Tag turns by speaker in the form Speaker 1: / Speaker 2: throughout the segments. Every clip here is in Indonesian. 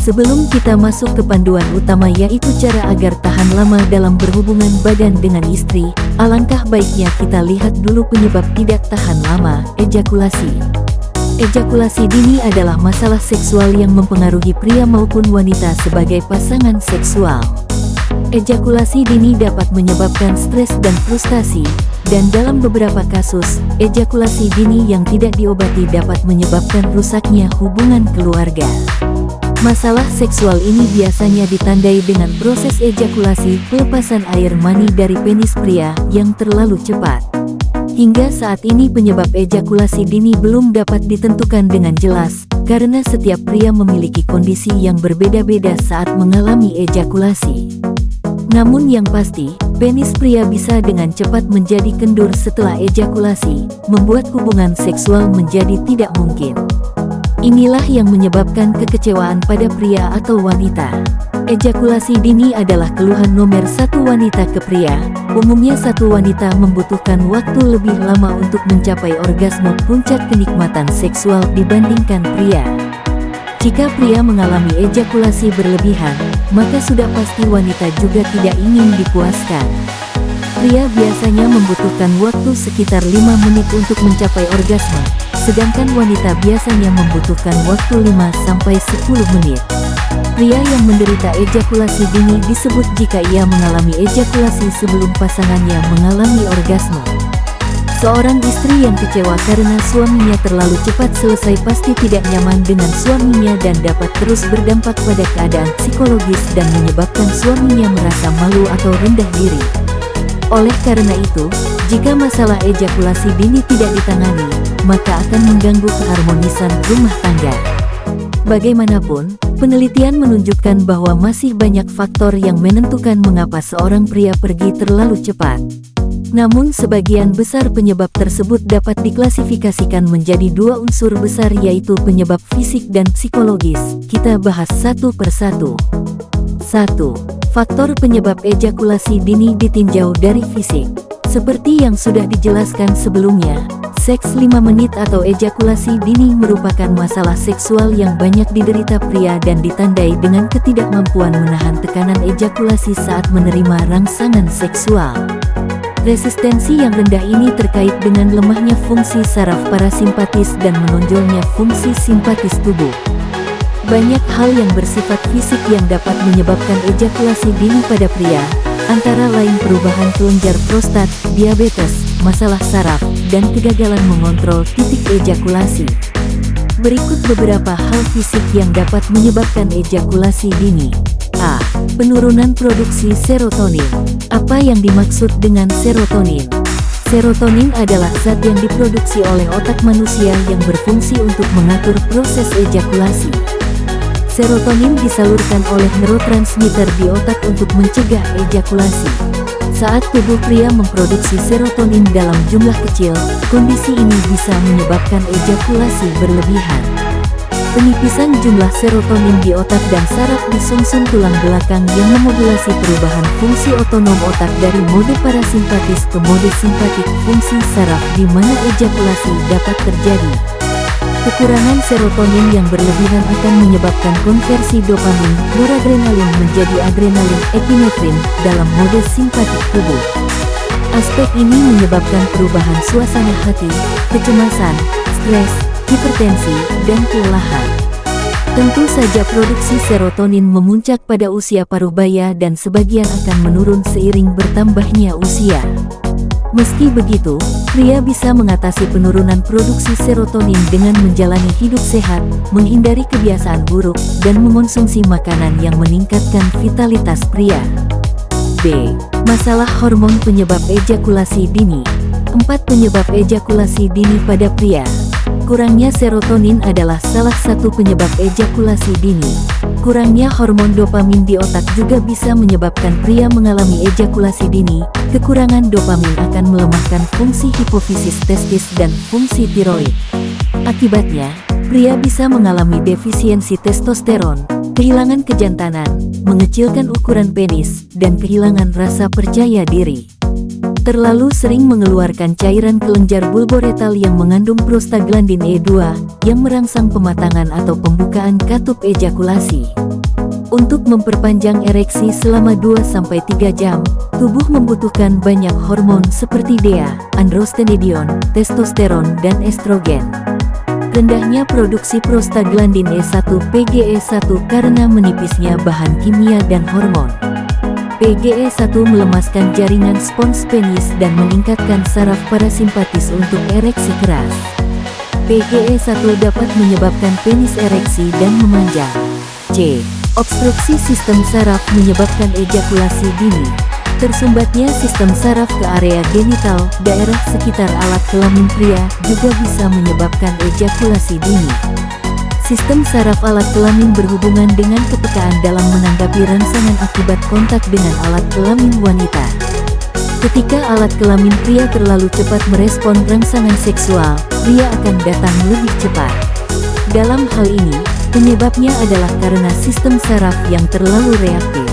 Speaker 1: Sebelum kita masuk ke panduan utama yaitu cara agar tahan lama dalam berhubungan badan dengan istri, alangkah baiknya kita lihat dulu penyebab tidak tahan lama, ejakulasi. Ejakulasi dini adalah masalah seksual yang mempengaruhi pria maupun wanita sebagai pasangan seksual. Ejakulasi dini dapat menyebabkan stres dan frustasi, dan dalam beberapa kasus, ejakulasi dini yang tidak diobati dapat menyebabkan rusaknya hubungan keluarga. Masalah seksual ini biasanya ditandai dengan proses ejakulasi pelepasan air mani dari penis pria yang terlalu cepat. Hingga saat ini penyebab ejakulasi dini belum dapat ditentukan dengan jelas, karena setiap pria memiliki kondisi yang berbeda-beda saat mengalami ejakulasi. Namun yang pasti, penis pria bisa dengan cepat menjadi kendur setelah ejakulasi, membuat hubungan seksual menjadi tidak mungkin. Inilah yang menyebabkan kekecewaan pada pria atau wanita. Ejakulasi dini adalah keluhan nomor satu wanita ke pria. Umumnya satu wanita membutuhkan waktu lebih lama untuk mencapai orgasme puncak kenikmatan seksual dibandingkan pria. Jika pria mengalami ejakulasi berlebihan, maka sudah pasti wanita juga tidak ingin dipuaskan. Pria biasanya membutuhkan waktu sekitar 5 menit untuk mencapai orgasme, sedangkan wanita biasanya membutuhkan waktu 5-10 menit. Pria yang menderita ejakulasi dini disebut jika ia mengalami ejakulasi sebelum pasangannya mengalami orgasme. Seorang istri yang kecewa karena suaminya terlalu cepat selesai pasti tidak nyaman dengan suaminya dan dapat terus berdampak pada keadaan psikologis dan menyebabkan suaminya merasa malu atau rendah diri. Oleh karena itu, jika masalah ejakulasi dini tidak ditangani, maka akan mengganggu keharmonisan rumah tangga. Bagaimanapun, penelitian menunjukkan bahwa masih banyak faktor yang menentukan mengapa seorang pria pergi terlalu cepat. Namun sebagian besar penyebab tersebut dapat diklasifikasikan menjadi dua unsur besar yaitu penyebab fisik dan psikologis. Kita bahas satu persatu. 1. Faktor penyebab ejakulasi dini ditinjau dari fisik. Seperti yang sudah dijelaskan sebelumnya, seks 5 menit atau ejakulasi dini merupakan masalah seksual yang banyak diderita pria dan ditandai dengan ketidakmampuan menahan tekanan ejakulasi saat menerima rangsangan seksual. Resistensi yang rendah ini terkait dengan lemahnya fungsi saraf parasimpatis dan menonjolnya fungsi simpatis tubuh. Banyak hal yang bersifat fisik yang dapat menyebabkan ejakulasi dini pada pria, antara lain perubahan kelenjar prostat, diabetes, masalah saraf, dan kegagalan mengontrol titik ejakulasi. Berikut beberapa hal fisik yang dapat menyebabkan ejakulasi dini. A. Penurunan produksi serotonin. Apa yang dimaksud dengan serotonin? Serotonin adalah zat yang diproduksi oleh otak manusia yang berfungsi untuk mengatur proses ejakulasi. Serotonin disalurkan oleh neurotransmitter di otak untuk mencegah ejakulasi. Saat tubuh pria memproduksi serotonin dalam jumlah kecil, kondisi ini bisa menyebabkan ejakulasi berlebihan. Penipisan jumlah serotonin di otak dan saraf di sumsum tulang belakang yang memodulasi perubahan fungsi otonom otak dari mode parasimpatis ke mode simpatik fungsi saraf di mana ejakulasi dapat terjadi. Kekurangan serotonin yang berlebihan akan menyebabkan konversi dopamin, noradrenalin menjadi adrenalin, epinefrin dalam mode simpatik tubuh. Aspek ini menyebabkan perubahan suasana hati, kecemasan, stres, hipertensi, dan kelelahan. Tentu saja produksi serotonin memuncak pada usia parubaya dan sebagian akan menurun seiring bertambahnya usia. Meski begitu, pria bisa mengatasi penurunan produksi serotonin dengan menjalani hidup sehat, menghindari kebiasaan buruk, dan mengonsumsi makanan yang meningkatkan vitalitas pria. B. Masalah hormon penyebab ejakulasi dini. 4 penyebab ejakulasi dini pada pria. Kurangnya serotonin adalah salah satu penyebab ejakulasi dini. Kurangnya hormon dopamin di otak juga bisa menyebabkan pria mengalami ejakulasi dini. Kekurangan dopamin akan melemahkan fungsi hipofisis testis dan fungsi tiroid. Akibatnya, pria bisa mengalami defisiensi testosteron, kehilangan kejantanan, mengecilkan ukuran penis, dan kehilangan rasa percaya diri. Terlalu sering mengeluarkan cairan kelenjar bulboretal yang mengandung prostaglandin E2, yang merangsang pematangan atau pembukaan katup ejakulasi. Untuk memperpanjang ereksi selama 2-3 jam, tubuh membutuhkan banyak hormon seperti DHA, androstenedion, testosteron, dan estrogen. Rendahnya produksi prostaglandin E1 PGE1 karena menipisnya bahan kimia dan hormon. PGE1 melemaskan jaringan spons penis dan meningkatkan saraf parasimpatis untuk ereksi keras. PGE1 dapat menyebabkan penis ereksi dan memanjang. C. Obstruksi sistem saraf menyebabkan ejakulasi dini. Tersumbatnya sistem saraf ke area genital, daerah sekitar alat kelamin pria, juga bisa menyebabkan ejakulasi dini. Sistem saraf alat kelamin berhubungan dengan kepekaan dalam menanggapi rangsangan akibat kontak dengan alat kelamin wanita. Ketika alat kelamin pria terlalu cepat merespon rangsangan seksual, pria akan datang lebih cepat. Dalam hal ini, penyebabnya adalah karena sistem saraf yang terlalu reaktif.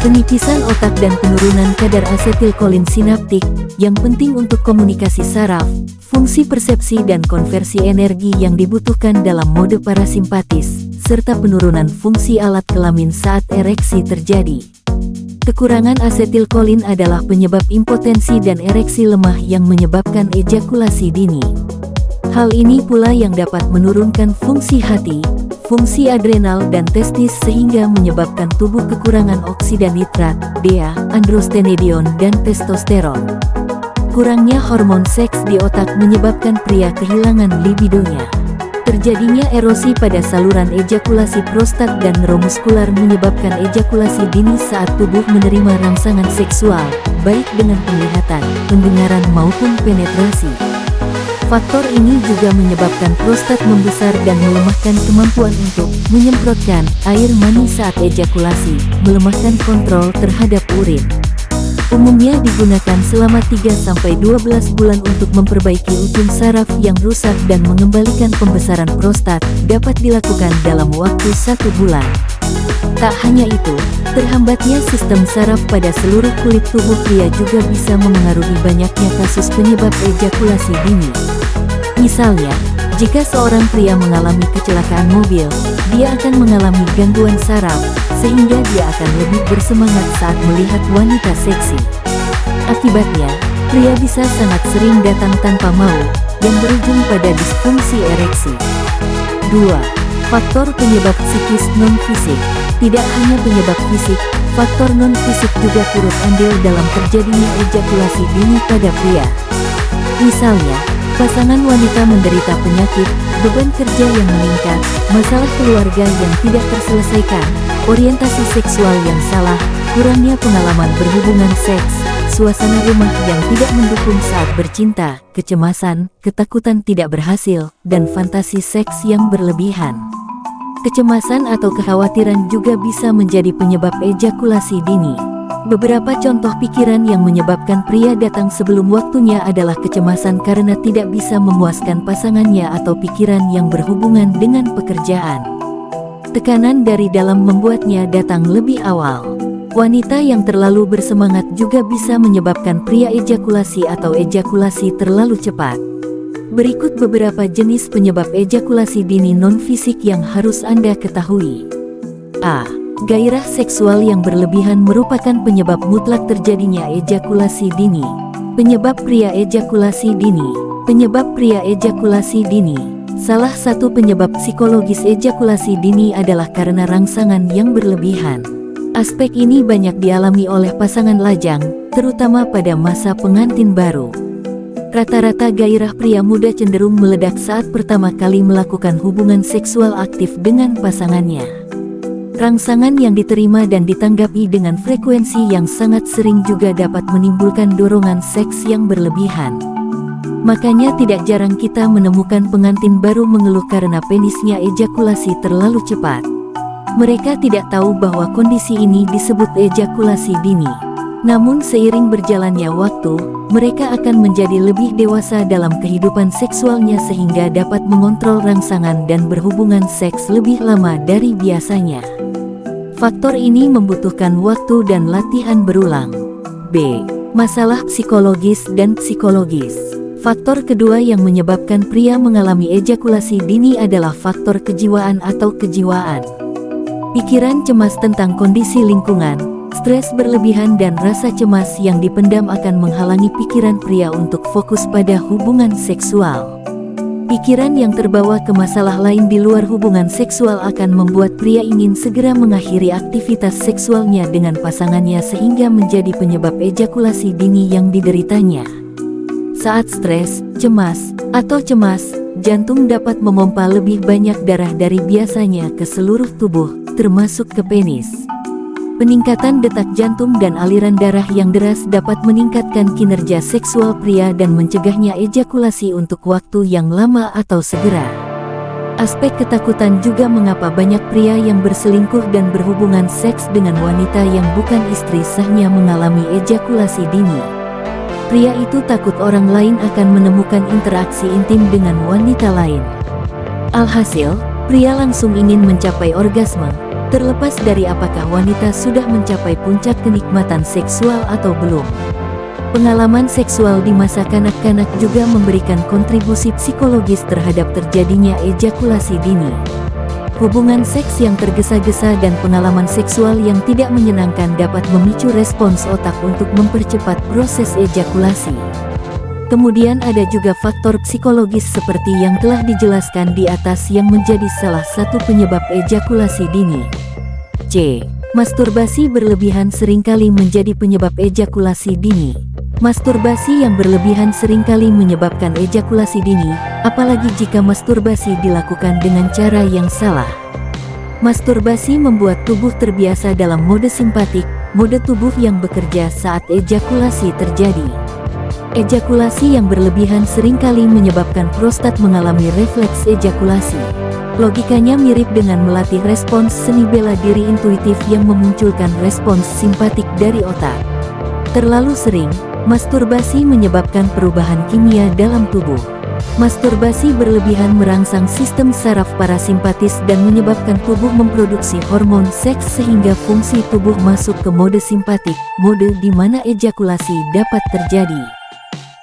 Speaker 1: Penipisan otak dan penurunan kadar asetilkolin sinaptik, yang penting untuk komunikasi saraf, fungsi persepsi dan konversi energi yang dibutuhkan dalam mode parasimpatis, serta penurunan fungsi alat kelamin saat ereksi terjadi. Kekurangan asetilkolin adalah penyebab impotensi dan ereksi lemah yang menyebabkan ejakulasi dini. Hal ini pula yang dapat menurunkan fungsi hati, fungsi adrenal dan testis sehingga menyebabkan tubuh kekurangan oksida nitrat, DHA, androstenedion, dan testosteron. Kurangnya hormon seks di otak menyebabkan pria kehilangan libidonya. Terjadinya erosi pada saluran ejakulasi prostat dan neuromuskular menyebabkan ejakulasi dini saat tubuh menerima rangsangan seksual, baik dengan penglihatan, pendengaran maupun penetrasi. Faktor ini juga menyebabkan prostat membesar dan melemahkan kemampuan untuk menyemprotkan air mani saat ejakulasi, melemahkan kontrol terhadap urin. Umumnya digunakan selama 3-12 bulan untuk memperbaiki ujung saraf yang rusak dan mengembalikan pembesaran prostat, dapat dilakukan dalam waktu 1 bulan. Tak hanya itu, terhambatnya sistem saraf pada seluruh kulit tubuh pria juga bisa memengaruhi banyaknya kasus penyebab ejakulasi dini. Misalnya, jika seorang pria mengalami kecelakaan mobil, dia akan mengalami gangguan saraf, sehingga dia akan lebih bersemangat saat melihat wanita seksi. Akibatnya, pria bisa sangat sering datang tanpa mau, yang berujung pada disfungsi ereksi. 2. Faktor penyebab psikis non-fisik. Tidak hanya penyebab fisik, faktor non-fisik juga turut andil dalam terjadinya ejakulasi dini pada pria. Misalnya, pasangan wanita menderita penyakit, beban kerja yang meningkat, masalah keluarga yang tidak terselesaikan, orientasi seksual yang salah, kurangnya pengalaman berhubungan seks, suasana rumah yang tidak mendukung saat bercinta, kecemasan, ketakutan tidak berhasil, dan fantasi seks yang berlebihan. Kecemasan atau kekhawatiran juga bisa menjadi penyebab ejakulasi dini. Beberapa contoh pikiran yang menyebabkan pria datang sebelum waktunya adalah kecemasan karena tidak bisa memuaskan pasangannya atau pikiran yang berhubungan dengan pekerjaan. Tekanan dari dalam membuatnya datang lebih awal. Wanita yang terlalu bersemangat juga bisa menyebabkan pria ejakulasi atau ejakulasi terlalu cepat. Berikut beberapa jenis penyebab ejakulasi dini non-fisik yang harus Anda ketahui. A. Gairah seksual yang berlebihan merupakan penyebab mutlak terjadinya ejakulasi dini. Penyebab pria ejakulasi dini. Penyebab pria ejakulasi dini. Salah satu penyebab psikologis ejakulasi dini adalah karena rangsangan yang berlebihan. Aspek ini banyak dialami oleh pasangan lajang, terutama pada masa pengantin baru. Rata-rata gairah pria muda cenderung meledak saat pertama kali melakukan hubungan seksual aktif dengan pasangannya. Rangsangan yang diterima dan ditanggapi dengan frekuensi yang sangat sering juga dapat menimbulkan dorongan seks yang berlebihan. Makanya tidak jarang kita menemukan pengantin baru mengeluh karena penisnya ejakulasi terlalu cepat. Mereka tidak tahu bahwa kondisi ini disebut ejakulasi dini. Namun seiring berjalannya waktu, mereka akan menjadi lebih dewasa dalam kehidupan seksualnya sehingga dapat mengontrol rangsangan dan berhubungan seks lebih lama dari biasanya. Faktor ini membutuhkan waktu dan latihan berulang. B. Masalah psikologis dan psikologis. Faktor kedua yang menyebabkan pria mengalami ejakulasi dini adalah faktor kejiwaan atau kejiwaan. Pikiran cemas tentang kondisi lingkungan, stres berlebihan dan rasa cemas yang dipendam akan menghalangi pikiran pria untuk fokus pada hubungan seksual. Pikiran yang terbawa ke masalah lain di luar hubungan seksual akan membuat pria ingin segera mengakhiri aktivitas seksualnya dengan pasangannya sehingga menjadi penyebab ejakulasi dini yang dideritanya. Saat stres, cemas, atau cemas, jantung dapat memompa lebih banyak darah dari biasanya ke seluruh tubuh, termasuk ke penis. Peningkatan detak jantung dan aliran darah yang deras dapat meningkatkan kinerja seksual pria dan mencegahnya ejakulasi untuk waktu yang lama atau segera. Aspek ketakutan juga mengapa banyak pria yang berselingkuh dan berhubungan seks dengan wanita yang bukan istri sahnya mengalami ejakulasi dini. Pria itu takut orang lain akan menemukan interaksi intim dengan wanita lain. Alhasil, pria langsung ingin mencapai orgasme, terlepas dari apakah wanita sudah mencapai puncak kenikmatan seksual atau belum. Pengalaman seksual di masa kanak-kanak juga memberikan kontribusi psikologis terhadap terjadinya ejakulasi dini. Hubungan seks yang tergesa-gesa dan pengalaman seksual yang tidak menyenangkan dapat memicu respons otak untuk mempercepat proses ejakulasi. Kemudian ada juga faktor psikologis seperti yang telah dijelaskan di atas yang menjadi salah satu penyebab ejakulasi dini. C. Masturbasi berlebihan seringkali menjadi penyebab ejakulasi dini. Masturbasi yang berlebihan seringkali menyebabkan ejakulasi dini, apalagi jika masturbasi dilakukan dengan cara yang salah. Masturbasi membuat tubuh terbiasa dalam mode simpatik, mode tubuh yang bekerja saat ejakulasi terjadi. Ejakulasi yang berlebihan seringkali menyebabkan prostat mengalami refleks ejakulasi. Logikanya mirip dengan melatih respons seni bela diri intuitif yang memunculkan respons simpatik dari otak. Terlalu sering, masturbasi menyebabkan perubahan kimia dalam tubuh. Masturbasi berlebihan merangsang sistem saraf parasimpatis dan menyebabkan tubuh memproduksi hormon seks sehingga fungsi tubuh masuk ke mode simpatik, mode di mana ejakulasi dapat terjadi.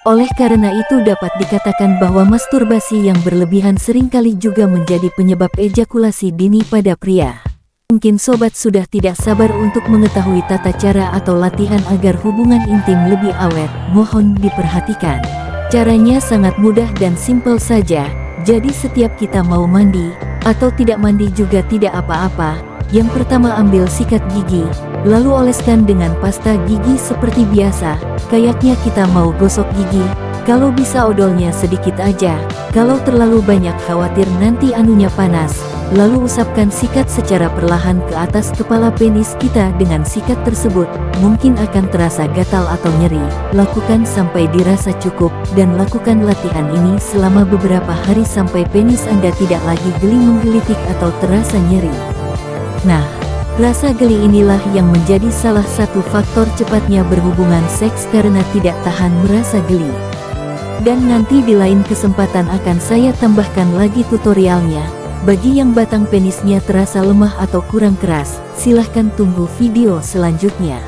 Speaker 1: Oleh karena itu dapat dikatakan bahwa masturbasi yang berlebihan seringkali juga menjadi penyebab ejakulasi dini pada pria. Mungkin sobat sudah tidak sabar untuk mengetahui tata cara atau latihan agar hubungan intim lebih awet, mohon diperhatikan. Caranya sangat mudah dan simpel saja, jadi setiap kita mau mandi, atau tidak mandi juga tidak apa-apa. Yang pertama ambil sikat gigi, lalu oleskan dengan pasta gigi seperti biasa, kayaknya kita mau gosok gigi, kalau bisa odolnya sedikit aja, kalau terlalu banyak khawatir nanti anunya panas, lalu usapkan sikat secara perlahan ke atas kepala penis kita dengan sikat tersebut, mungkin akan terasa gatal atau nyeri, lakukan sampai dirasa cukup, dan lakukan latihan ini selama beberapa hari sampai penis Anda tidak lagi geli menggelitik atau terasa nyeri. Nah, rasa geli inilah yang menjadi salah satu faktor cepatnya berhubungan seks karena tidak tahan merasa geli. Dan nanti di lain kesempatan akan saya tambahkan lagi tutorialnya. Bagi yang batang penisnya terasa lemah atau kurang keras, silahkan tunggu video selanjutnya.